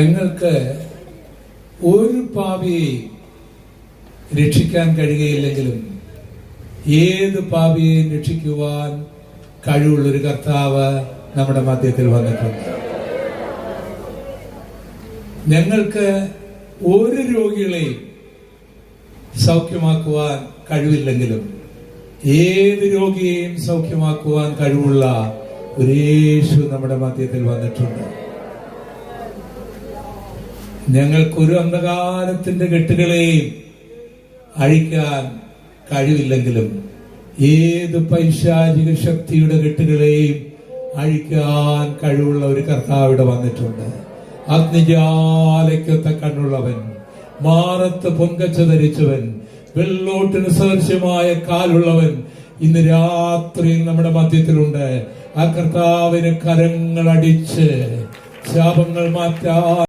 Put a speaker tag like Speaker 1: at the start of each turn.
Speaker 1: ഞങ്ങൾക്ക് ഒരു പാപിയെയും രക്ഷിക്കാൻ കഴിയുകയില്ലെങ്കിലും ഏത് പാപിയെയും രക്ഷിക്കുവാൻ കഴിവുള്ളൊരു കർത്താവ് നമ്മുടെ മധ്യത്തിൽ വന്നിട്ടുണ്ട്. ഞങ്ങൾക്ക് ഒരു രോഗികളെയും സൗഖ്യമാക്കുവാൻ കഴിവില്ലെങ്കിലും ഏത് രോഗിയെയും സൗഖ്യമാക്കുവാൻ കഴിവുള്ള ഒരു യേശു നമ്മുടെ മധ്യത്തിൽ വന്നിട്ടുണ്ട്. ഞങ്ങൾക്കൊരു അന്ധകാരത്തിന്റെ കെട്ടുകളെയും അഴിക്കാൻ കഴിവില്ലെങ്കിലും ഏത് പൈശാചിക ശക്തിയുടെ കെട്ടുകളെയും അഴിക്കാൻ കഴിവുള്ള ഒരു കർത്താവ് ഇവിടെ വന്നിട്ടുണ്ട്. അഗ്നിജാലയ്ക്കൊത്ത കണ്ണുള്ളവൻ, മാറത്ത് പൊൻകച്ച ധരിച്ചവൻ, വെള്ളോട്ടിന് സദൃശ്യമായ കാലുള്ളവൻ ഇന്ന് രാത്രിയിൽ നമ്മുടെ മധ്യത്തിലുണ്ട്. ആ കർത്താവിന് കരങ്ങൾ അടിച്ച് ശാപങ്ങൾ മാറ്റാൻ